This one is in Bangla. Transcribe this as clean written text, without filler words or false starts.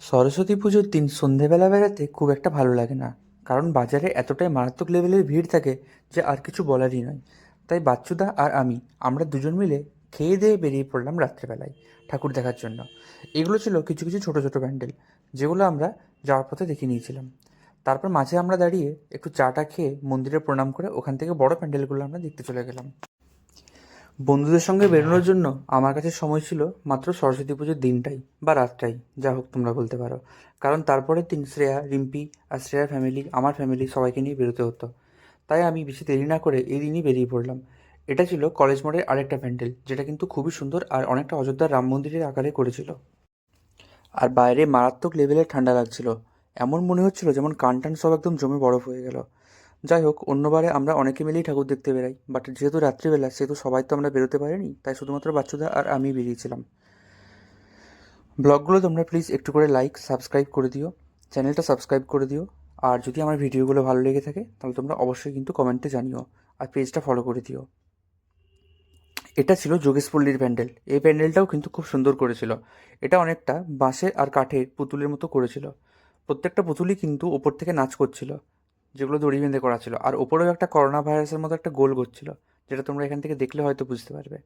সরস্বতী পুজোর দিন সন্ধেবেলা বেড়াতে খুব একটা ভালো লাগে না, কারণ বাজারে এতটাই মারাত্মক লেভেলের ভিড় থাকে যে আর কিছু বলারই নয়। তাই বাচ্চুদা আর আমরা দুজন মিলে খেয়ে দিয়ে বেরিয়ে পড়লাম রাত্রেবেলায় ঠাকুর দেখার জন্য। এগুলো ছিল কিছু কিছু ছোট ছোট প্যান্ডেল, যেগুলো আমরা যাওয়ার পথে দেখে নিয়েছিলাম। তারপর মাঝে আমরা দাঁড়িয়ে একটু চাটা খেয়ে মন্দিরে প্রণাম করে ওখান থেকে বড় প্যান্ডেলগুলো আমরা দেখতে চলে গেলাম। বন্ধুদের সঙ্গে বেরোনোর জন্য আমার কাছে সময় ছিল মাত্র সরস্বতী পুজোর দিনটাই বা রাতটাই, যা হোক তোমরা বলতে পারো। কারণ তারপরের দিন শ্রেয়া, রিম্পি আর শ্রেয়ার ফ্যামিলি, আমার ফ্যামিলি সবাইকে নিয়ে বেরোতে হতো। তাই আমি বেশি দেরি না করে এই দিনই বেরিয়ে পড়লাম। এটা ছিল কলেজ মোড়ের আরেকটা প্যান্ডেল, যেটা কিন্তু খুবই সুন্দর আর অনেকটা অযোধ্যার রাম মন্দিরের আকারে করেছিল। আর বাইরে মারাত্মক লেভেলের ঠান্ডা লাগছিল, এমন মনে হচ্ছিল যেমন কান টান সব একদম জমে বরফ হয়ে গেল। যাই হোক, অন্যবারে আমরা অনেকে মিলেই ঠাকুর দেখতে বেরাই, বাট যেহেতু রাত্রিবেলা সেহেতু সবাই তো আমরা বেরোতে পারিনি, তাই শুধুমাত্র বাচ্চুদা আর আমি বেরিয়েছিলাম। ব্লগগুলো তোমরা প্লিজ একটু করে লাইক সাবস্ক্রাইব করে দিও, চ্যানেলটা সাবস্ক্রাইব করে দিও। আর যদি আমার ভিডিওগুলো ভালো লেগে থাকে তাহলে তোমরা অবশ্যই কিন্তু কমেন্টে জানিও, আর পেজটা ফলো করে দিও। এটা ছিল যোগেশপল্লীর প্যান্ডেল। এই প্যান্ডেলটাও কিন্তু খুব সুন্দর করেছিল। এটা অনেকটা বাঁশের আর কাঠের পুতুলের মতো করেছিল। প্রত্যেকটা পুতুলই কিন্তু ওপর থেকে নাচ করছিল, যেগুলো দড়ি বেঁধে করা ছিল। আর ওপরেও একটা করোনা ভাইরাসের মতো একটা গোল করছিল, যেটা তোমরা এখান থেকে দেখলে হয়তো বুঝতে পারবে।